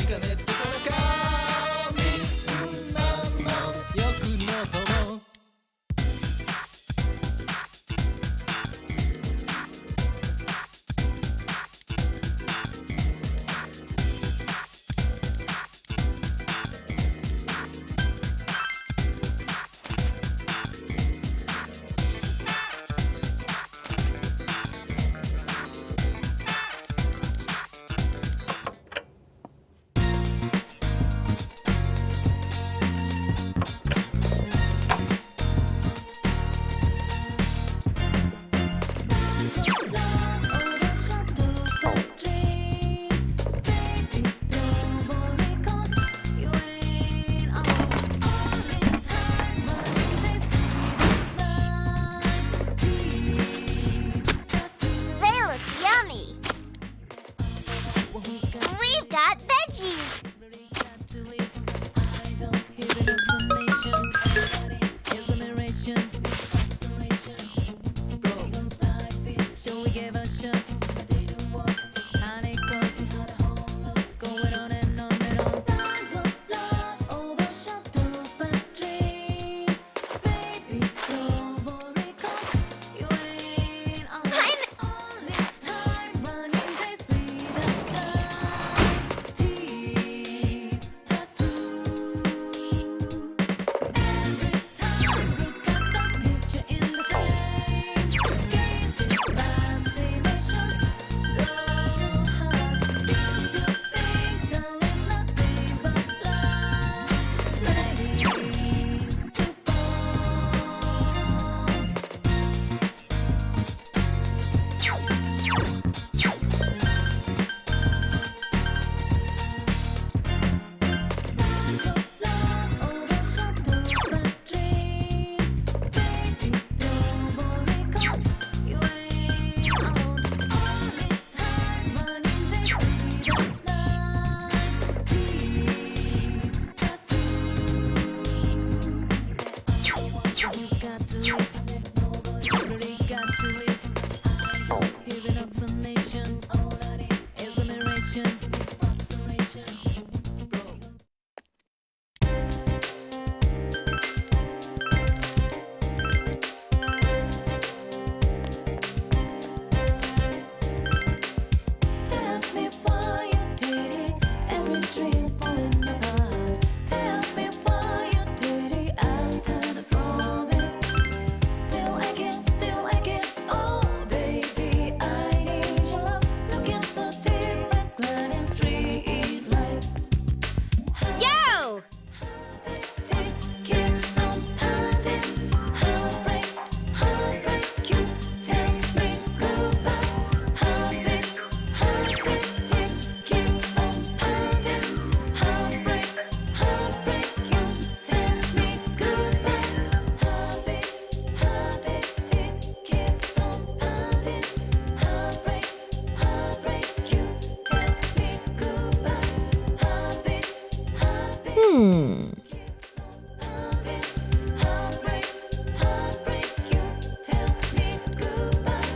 かねってこれかみんなの欲の友We've got veggies. Shall we give a shot? Honey goes going on and on and on. Signs of love overshadows bad dreams. Baby, don't worry 'cause you ain't on only time running days without lights. Tease us through. Every time look at the picture in the frame. Gazing fascination so hard. Used to think there was nothing but love. Place to Signs of love overshadows bad dreams. Baby, don't worry 'cause you ain't on only time running days without lights. Tease us through. You've got to live, really got to live. Hearing automation, all I need is admiration, frustration. Tell me why you did it, every dream falling apart. Tell me why you did it after the promise. Still aching, oh baby, I need your love. Looking so different, gliding street light. Yo! Tick keeps on pounding, heartbreak, you tell me goodbye. Heartbeat, tick keeps on pounding, heartbreak, you tell me goodbye. Heartbeat, tick keeps on pounding, heartbreak, you tell me goodbye. Heartbeat, heartbreak, you tell me goodbye.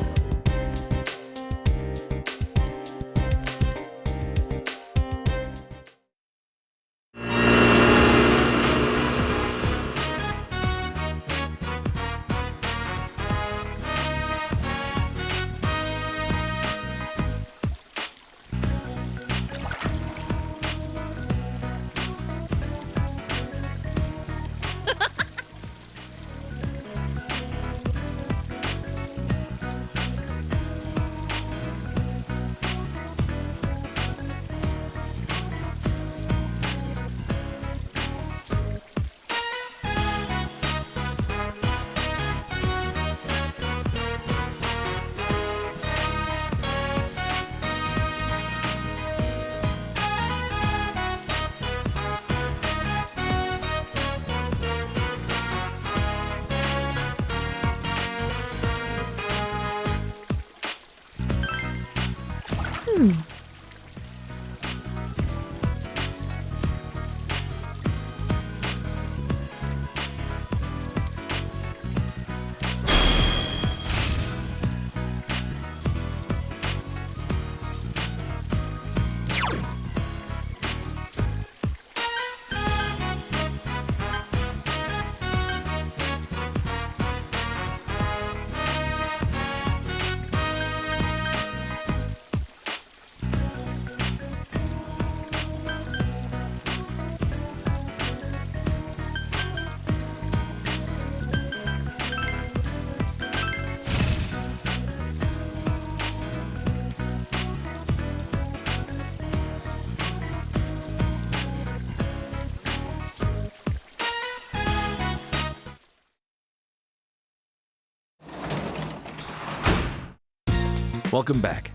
Welcome back.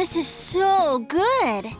This is so good.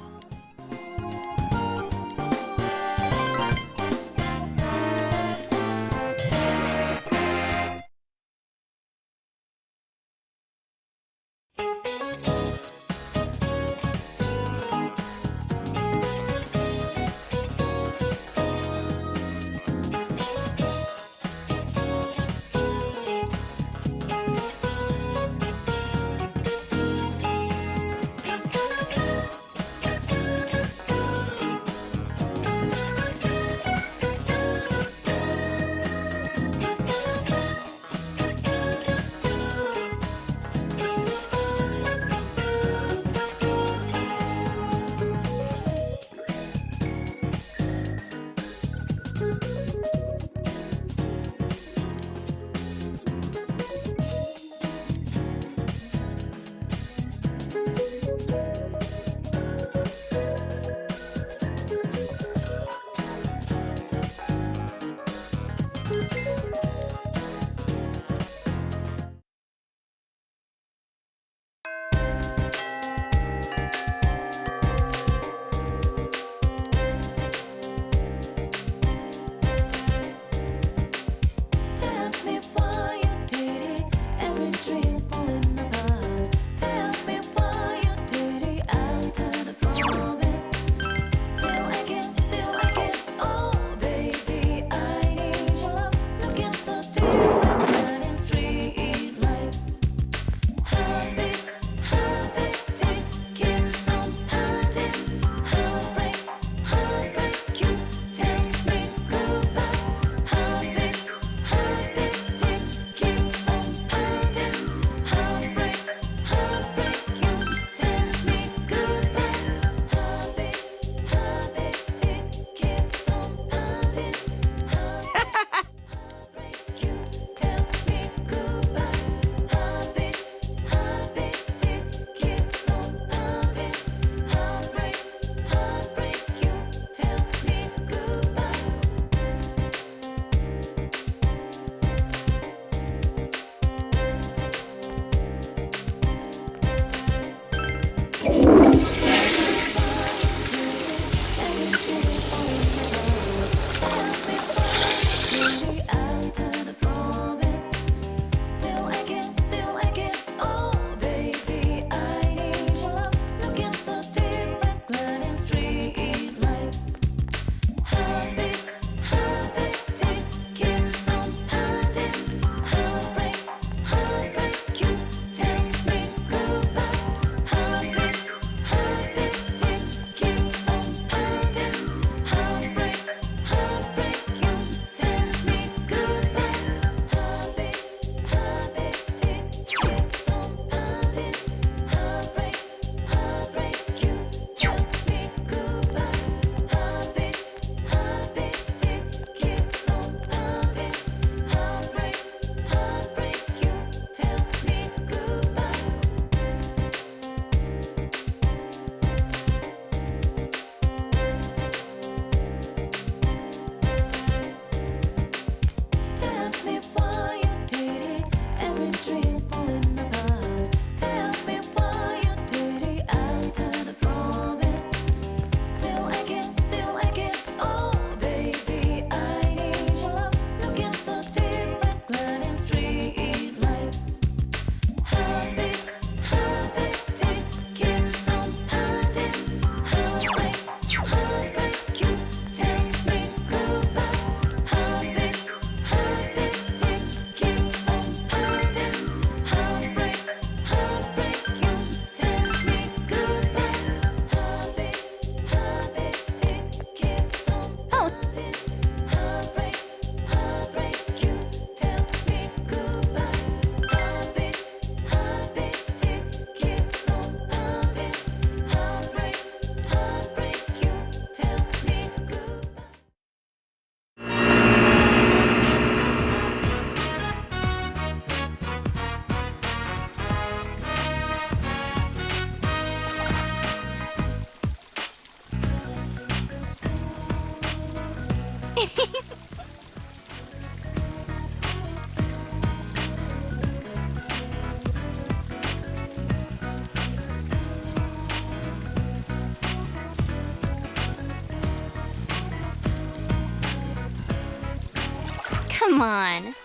Come on.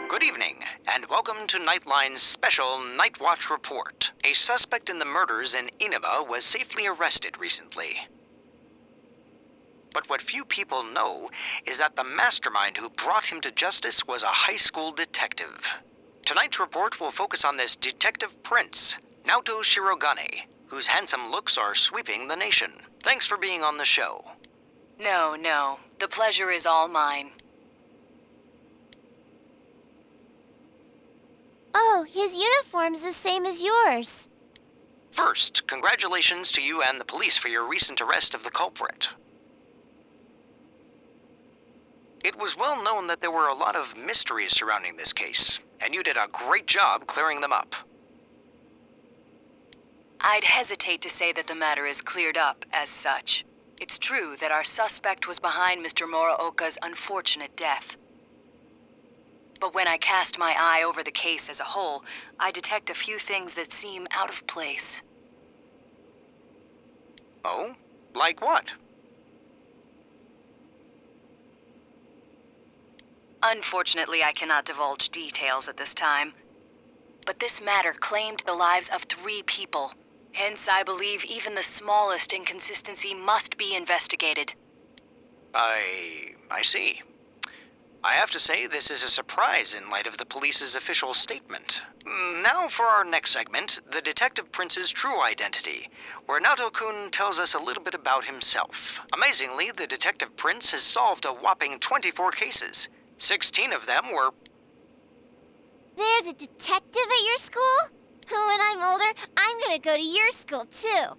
Good evening, and welcome to Nightline's special Night Watch report. A suspect in the murders in Inaba was safely arrested recently. But what few people know is that the mastermind who brought him to justice was a high school detective. Tonight's report will focus on this Detective Prince, Naoto Shirogane, whose handsome looks are sweeping the nation. Thanks for being on the show. No. The pleasure is all mine. Oh, his uniform's the same as yours. First, congratulations to you and the police for your recent arrest of the culprit. It was well known that there were a lot of mysteries surrounding this case, and you did a great job clearing them up. I'd hesitate to say that the matter is cleared up as such. It's true that our suspect was behind Mr. Muraoka's unfortunate death. But when I cast my eye over the case as a whole, I detect a few things that seem out of place. Oh? Like what? Unfortunately, I cannot divulge details at this time. But this matter claimed the lives of 3 people. Hence, I believe even the smallest inconsistency must be investigated. I see. I have to say, this is a surprise in light of the police's official statement. Now for our next segment, the Detective Prince's true identity, where Naoto-kun tells us a little bit about himself. Amazingly, the Detective Prince has solved a whopping 24 cases. 16 of them were... There's a detective at your school? When I'm older, I'm gonna go to your school, too.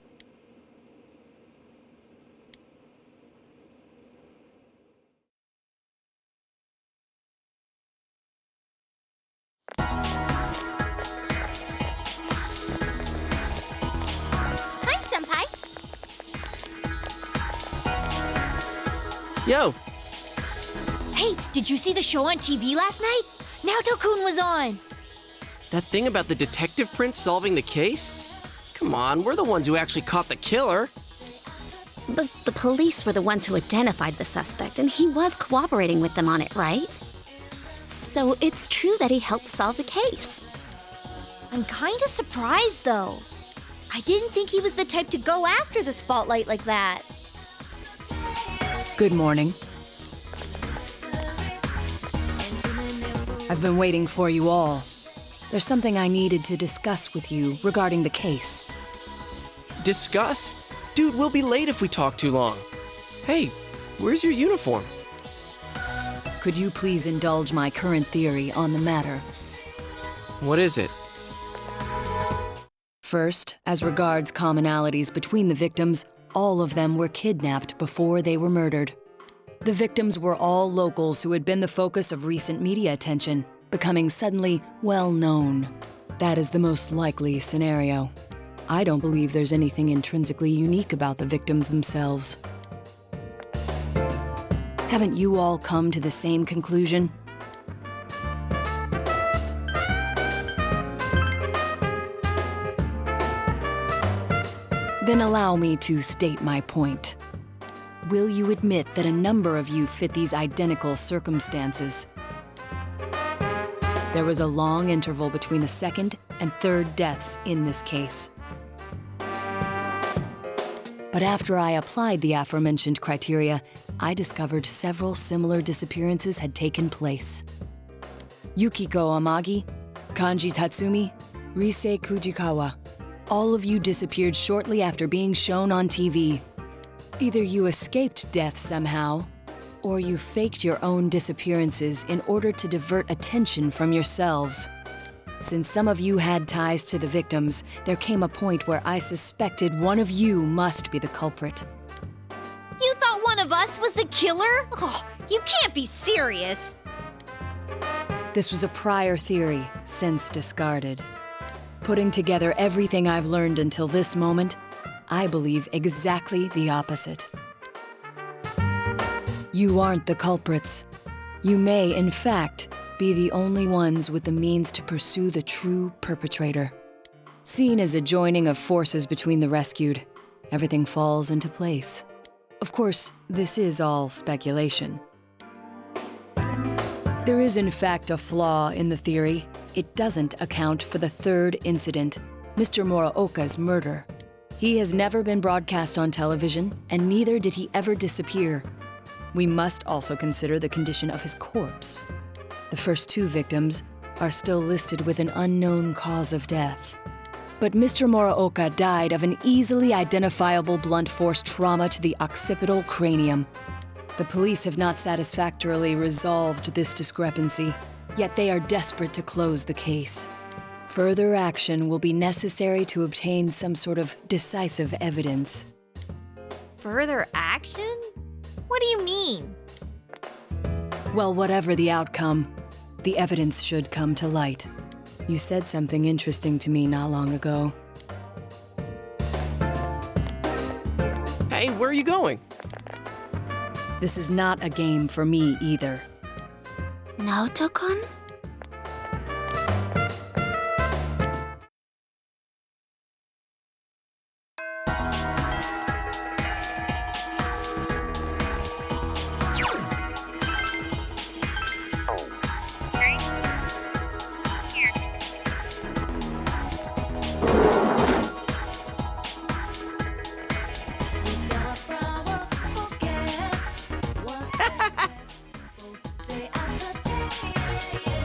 Hi, Senpai. Yo, Hey, did you see the show on TV last night? Naoto-kun was on. that thing about the Detective Prince solving the case? Come on, we're the ones who actually caught the killer. But the police were the ones who identified the suspect, and he was cooperating with them on it, right? So it's true that he helped solve the case. I'm kind of surprised, though. I didn't think he was the type to go after the spotlight like that. Good morning. I've been waiting for you all. There's something I needed to discuss with you regarding the case. Discuss? Dude, we'll be late if we talk too long. Hey, where's your uniform? Could you please indulge my current theory on the matter? What is it? First, as regards commonalities between the victims, all of them were kidnapped before they were murdered. The victims were all locals who had been the focus of recent media attention, becoming suddenly well-known. That is the most likely scenario. I don't believe there's anything intrinsically unique about the victims themselves. Haven't you all come to the same conclusion? Then allow me to state my point. Will you admit that a number of you fit these identical circumstances? There was a long interval between the second and third deaths in this case. But after I applied the aforementioned criteria, I discovered several similar disappearances had taken place. Yukiko Amagi, Kanji Tatsumi, Rise Kujikawa. All of you disappeared shortly after being shown on TV. Either you escaped death somehow, or you faked your own disappearances in order to divert attention from yourselves. Since some of you had ties to the victims, there came a point where I suspected one of you must be the culprit. You thought one of us was the killer? Oh, you can't be serious. This was a prior theory, since discarded. Putting together everything I've learned until this moment, I believe exactly the opposite. You aren't the culprits. You may, in fact, be the only ones with the means to pursue the true perpetrator. Seen as a joining of forces between the rescued, everything falls into place. Of course, this is all speculation. There is, in fact, a flaw in the theory. It doesn't account for the third incident, Mr. Muraoka's murder. He has never been broadcast on television, and neither did he ever disappear. We must also consider the condition of his corpse. The first two victims are still listed with an unknown cause of death. But Mr. Muraoka died of an easily identifiable blunt force trauma to the occipital cranium. The police have not satisfactorily resolved this discrepancy, yet they are desperate to close the case. Further action will be necessary to obtain some sort of decisive evidence. Further action? What do you mean? Well, whatever the outcome, the evidence should come to light. You said something interesting to me not long ago. Hey, where are you going? This is not a game for me either. Naoto-kun? Day after day,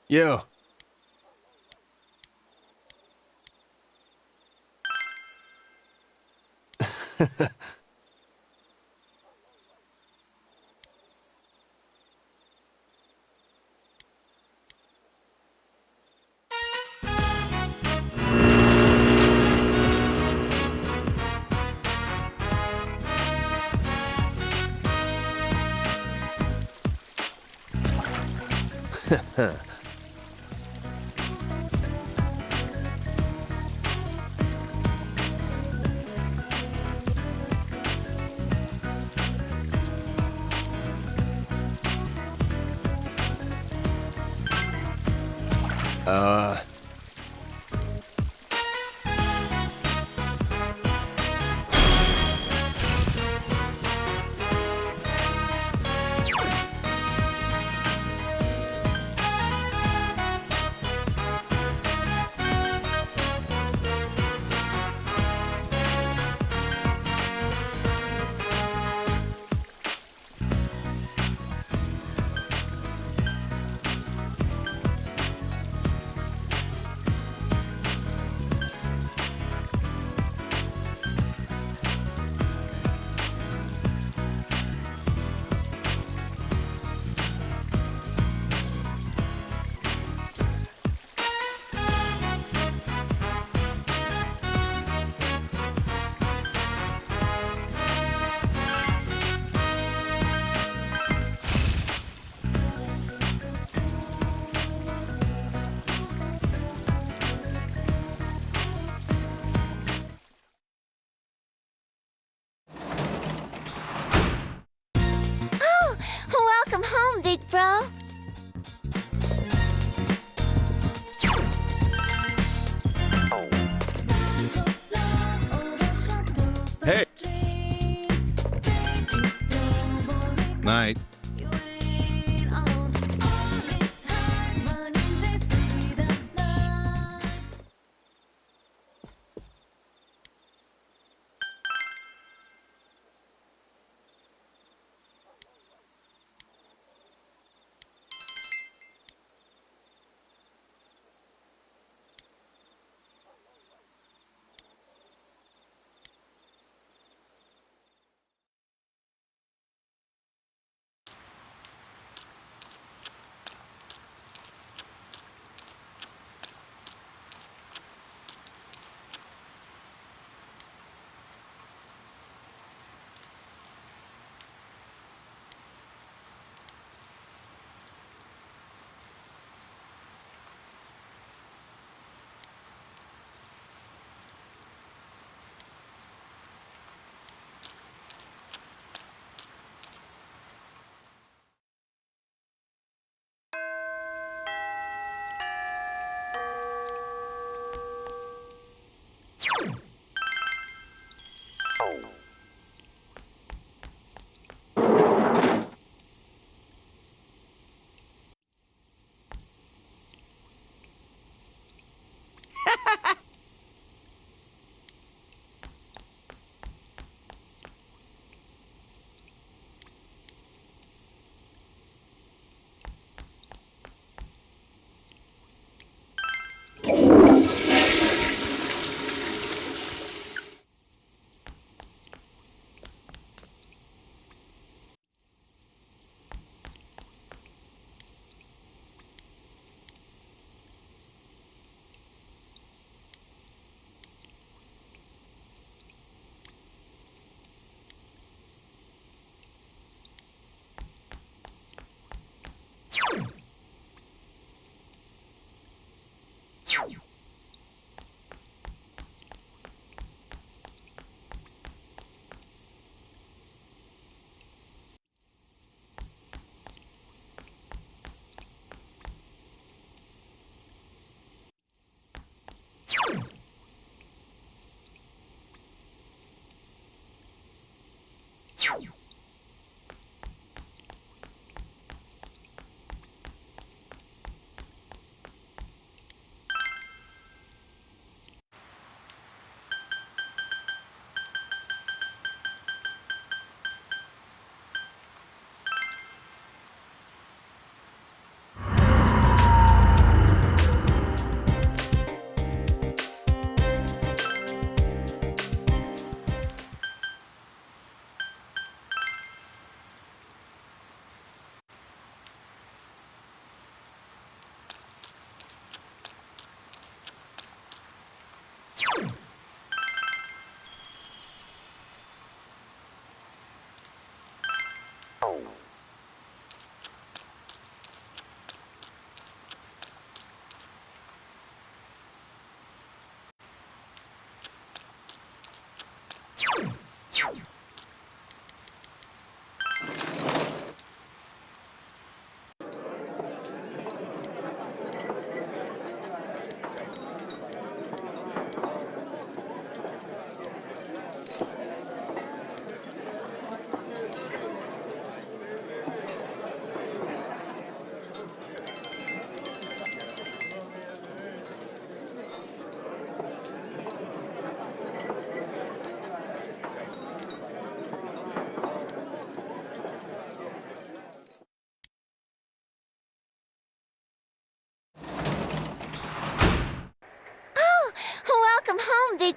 Yo. Oh, welcome home, big bro. Hey. Night. Welcome home, big.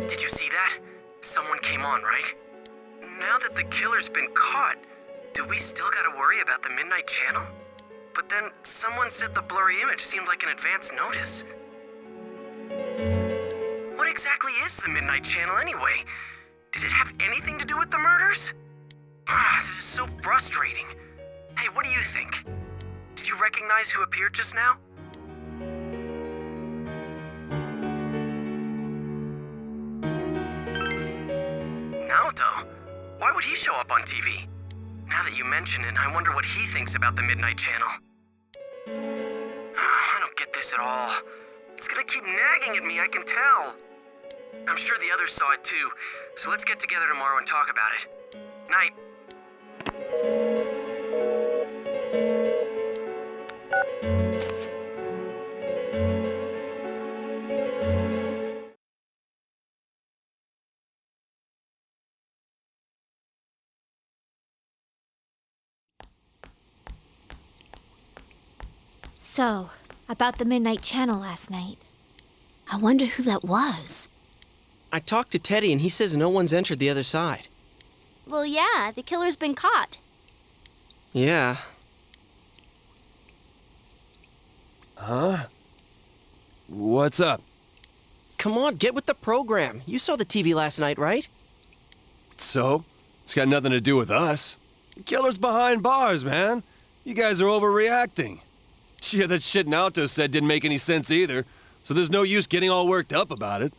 Did you see that? Someone came on, right? Now that the killer's been caught, do we still gotta worry about the Midnight Channel? But then someone said the blurry image seemed like an advance notice. What exactly is the Midnight Channel anyway? Did it have anything to do with the murders? This is so frustrating. Hey, what do you think? Did you recognize who appeared just now? Naoto? Why would he show up on TV? Now that you mention it, I wonder what he thinks about the Midnight Channel. I don't get this at all. It's gonna keep nagging at me, I can tell. I'm sure the others saw it too, so let's get together tomorrow and talk about it. Night. So, about the Midnight Channel last night. I wonder who that was. I talked to Teddy and he says no one's entered the other side. Well, yeah, the killer's been caught. Yeah. Huh? What's up? Come on, get with the program. You saw the TV last night, right? So? It's got nothing to do with us. The killer's behind bars, man. You guys are overreacting. Yeah, that shit Naoto said didn't make any sense either, so there's no use getting all worked up about it.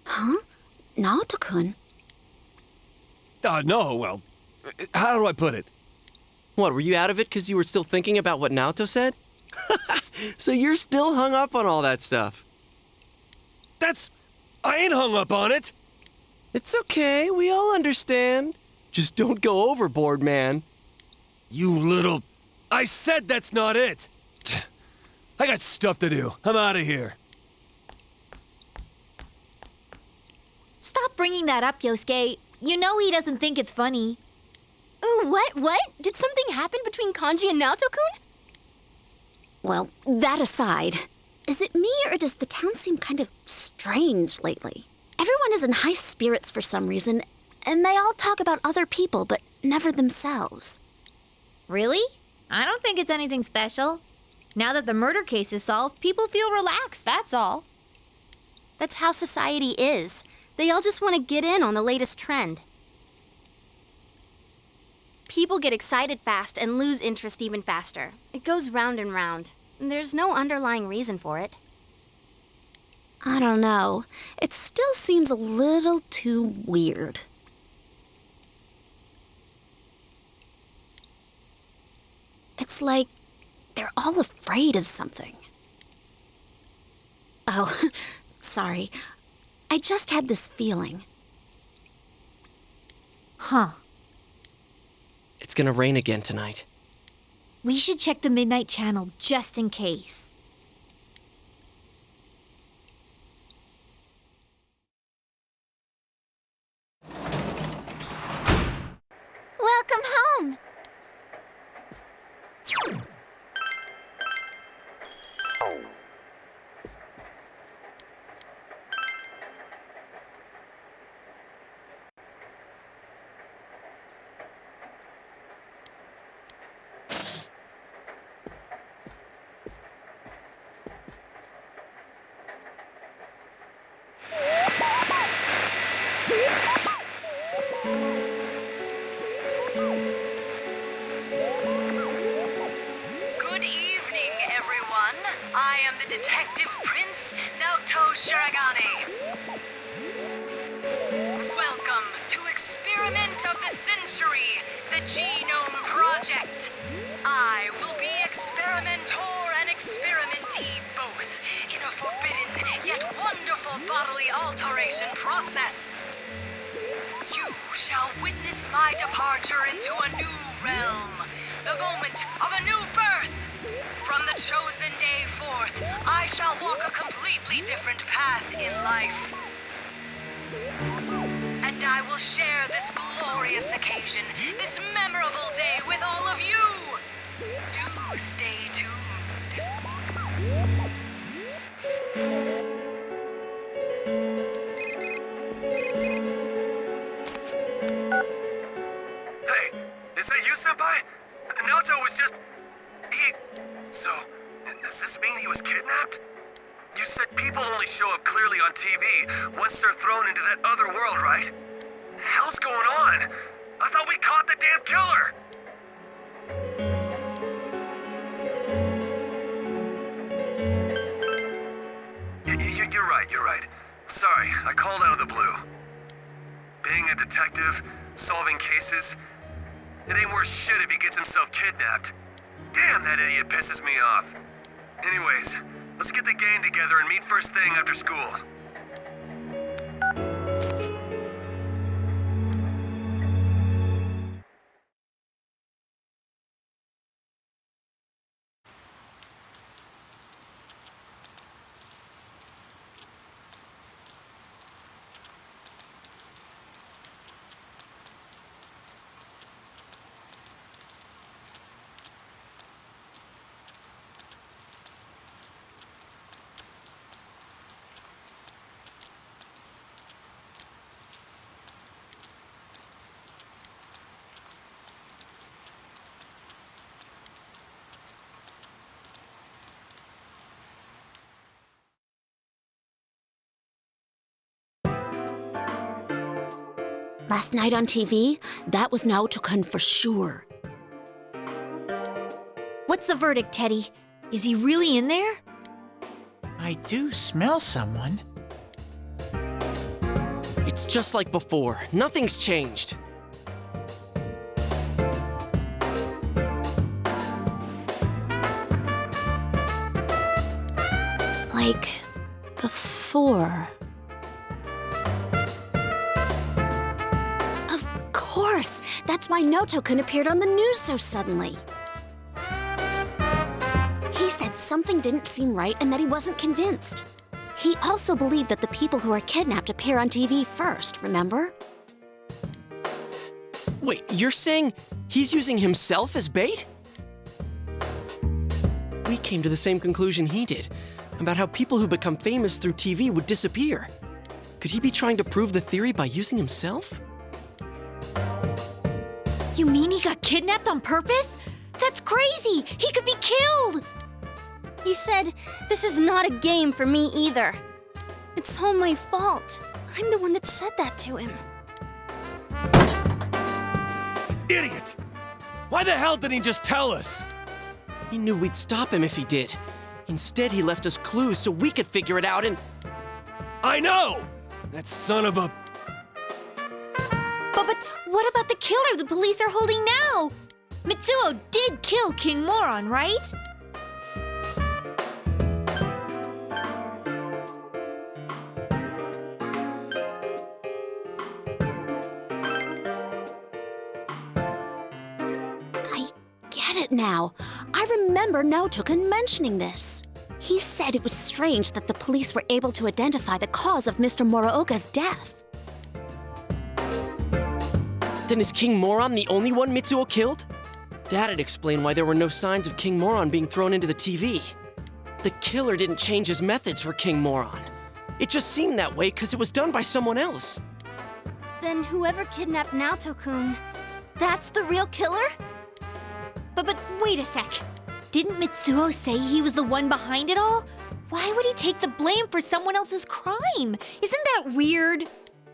Huh? Naoto-kun? No, well, how do I put it? What, were you out of it because you were still thinking about what Naoto said? So you're still hung up on all that stuff. I ain't hung up on it! It's okay, we all understand. Just don't go overboard, man. You little... I said that's not it! I got stuff to do. I'm out of here. Stop bringing that up, Yosuke. You know he doesn't think it's funny. Oh, what? Did something happen between Kanji and Naoto-kun? Well, that aside, is it me or does the town seem kind of strange lately? Everyone is in high spirits for some reason, and they all talk about other people, but never themselves. Really? I don't think it's anything special. Now that the murder case is solved, people feel relaxed, that's all. That's how society is. They all just want to get in on the latest trend. People get excited fast and lose interest even faster. It goes round and round. There's no underlying reason for it. I don't know. It still seems a little too weird. It's like they're all afraid of something. Oh, sorry. I just had this feeling. Huh. It's gonna rain again tonight. We should check the Midnight Channel just in case. Welcome home! Welcome to Experiment of the Century, the Genome Project. I will be experimenter and experimentee both in a forbidden yet wonderful bodily alteration process. You shall witness my departure into a new realm, the moment of a new birth. From the chosen day forth, I shall walk a completely different path in life. And I will share this glorious occasion, this memorable day with all of you. Do stay tuned. Hey, is that you, Senpai? Naoto was just... So, does this mean he was kidnapped? You said people only show up clearly on TV once they're thrown into that other world, right? The hell's going on? I thought we caught the damn killer! You're right. Sorry, I called out of the blue. Being a detective, solving cases, it ain't worth shit if he gets himself kidnapped. Damn, that idiot pisses me off. Anyways, let's get the gang together and meet first thing after school. Last night on TV, that was Naoto-kun for sure. What's the verdict, Teddy? Is he really in there? I do smell someone. It's just like before. Nothing's changed. Like before. Of course! That's why Naoto-kun appeared on the news so suddenly. He said something didn't seem right and that he wasn't convinced. He also believed that the people who are kidnapped appear on TV first, remember? Wait, you're saying he's using himself as bait? We came to the same conclusion he did, about how people who become famous through TV would disappear. Could he be trying to prove the theory by using himself? You mean he got kidnapped on purpose? That's crazy! He could be killed! He said, "This is not a game for me either. It's all my fault. I'm the one that said that to him." Idiot! Why the hell didn't he just tell us? He knew we'd stop him if he did. Instead, he left us clues so we could figure it out and... I know! That son of a... But what about the killer the police are holding now? Mitsuo did kill King Moron, right? I get it now. I remember Naoto-kun mentioning this. He said it was strange that the police were able to identify the cause of Mr. Muraoka's death. Then is King Moron the only one Mitsuo killed? That'd explain why there were no signs of King Moron being thrown into the TV. The killer didn't change his methods for King Moron. It just seemed that way because it was done by someone else. Then whoever kidnapped Naoto-kun, that's the real killer? But wait a sec. Didn't Mitsuo say he was the one behind it all? Why would he take the blame for someone else's crime? Isn't that weird?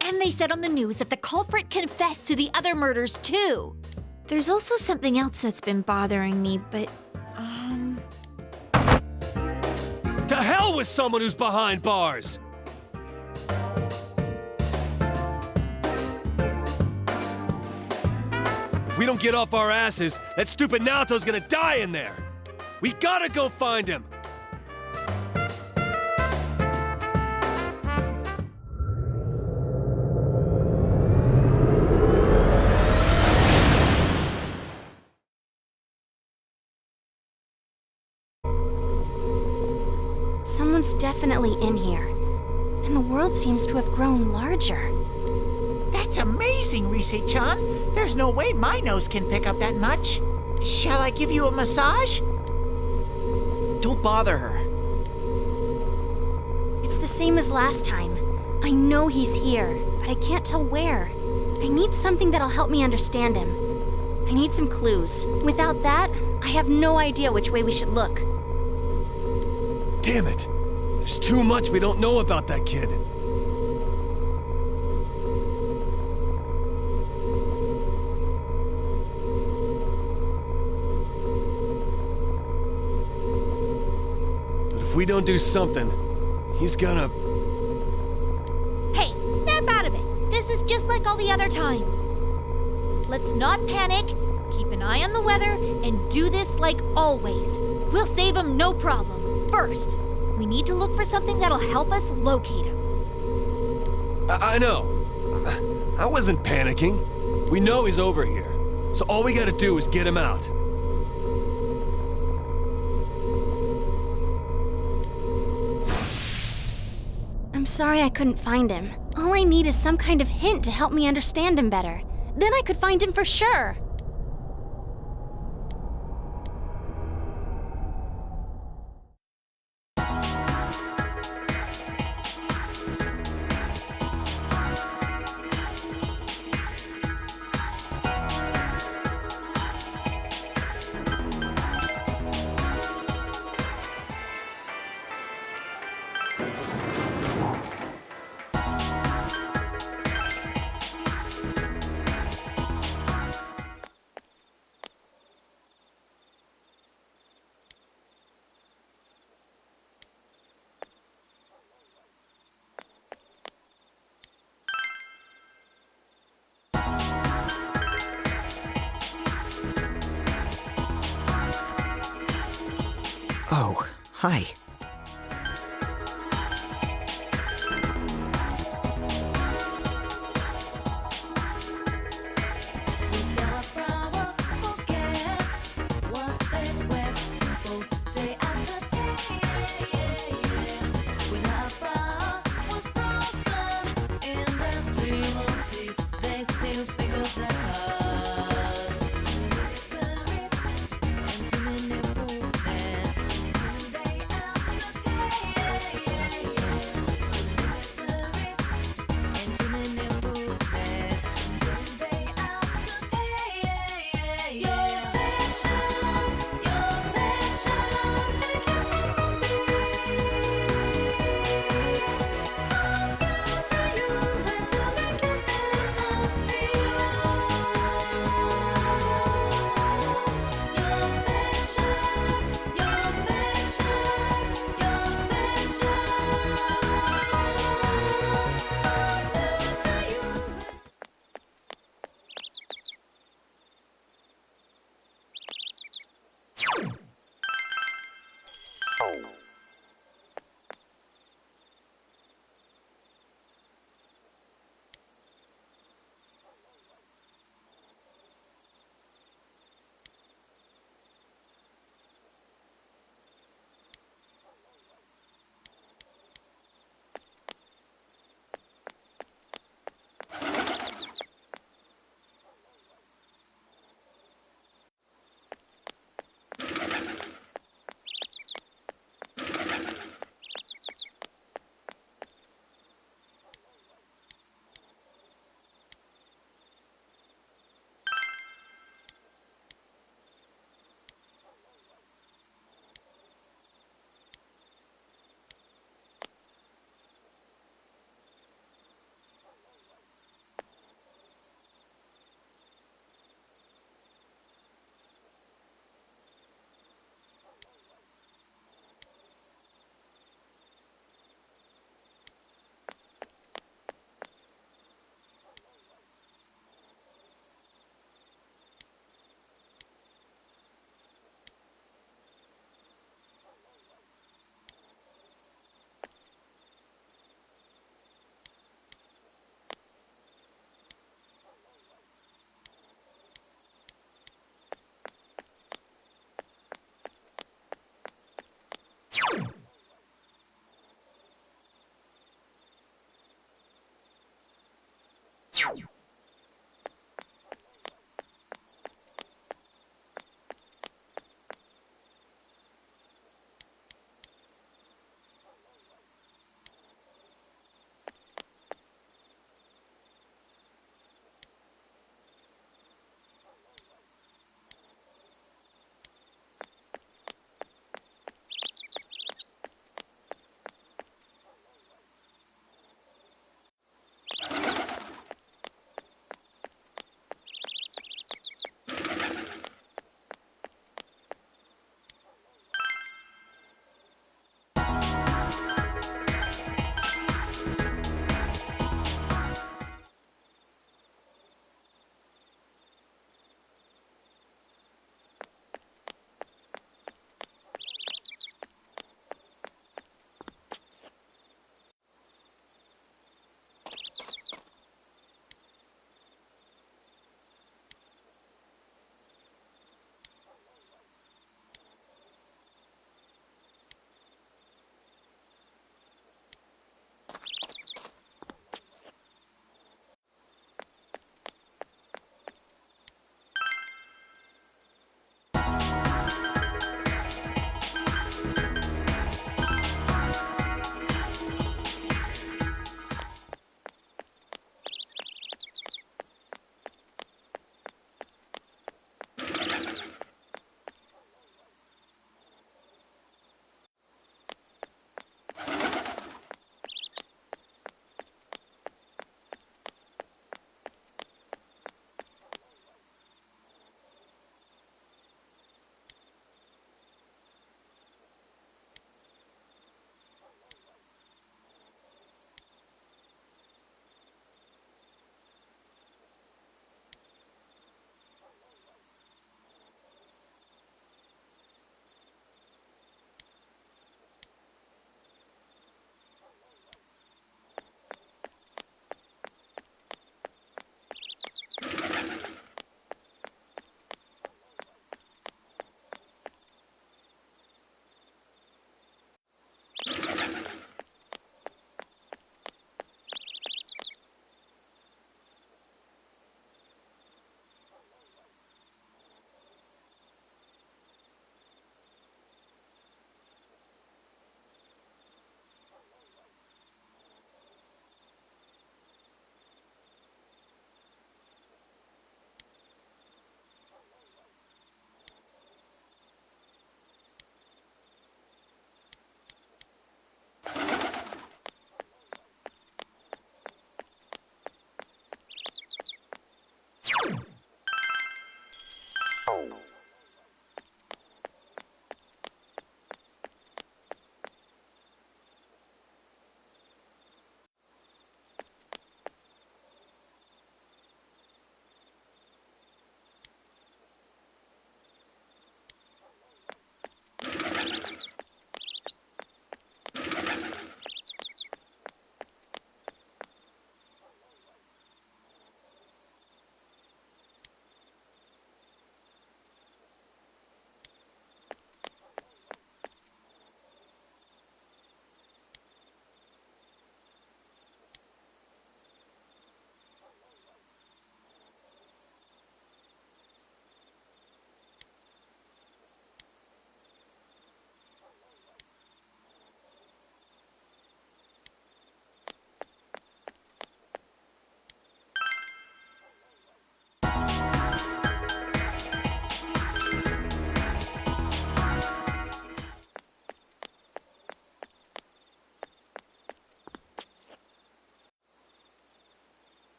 And they said on the news that the culprit confessed to the other murders too. There's also something else that's been bothering me, but, To hell with someone who's behind bars! If we don't get off our asses, that stupid Naoto's gonna die in there! We gotta go find him! Someone's definitely in here. And the world seems to have grown larger. That's amazing, Rise-chan. There's no way my nose can pick up that much. Shall I give you a massage? Don't bother her. It's the same as last time. I know he's here, but I can't tell where. I need something that'll help me understand him. I need some clues. Without that, I have no idea which way we should look. Damn it! There's too much we don't know about that kid. But if we don't do something, he's gonna... Hey, snap out of it. This is just like all the other times. Let's not panic, keep an eye on the weather, and do this like always. We'll save him no problem. First, we need to look for something that'll help us locate him. I know. I wasn't panicking. We know he's over here. So all we gotta do is get him out. I'm sorry I couldn't find him. All I need is some kind of hint to help me understand him better. Then I could find him for sure. Oh, hi.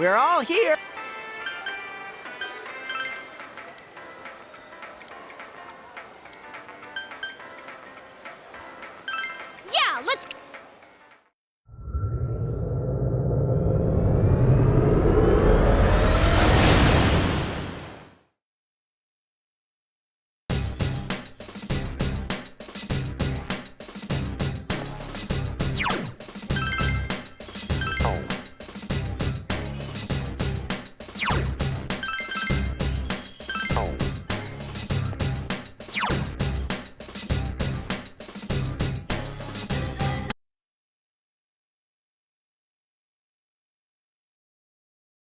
We're all here.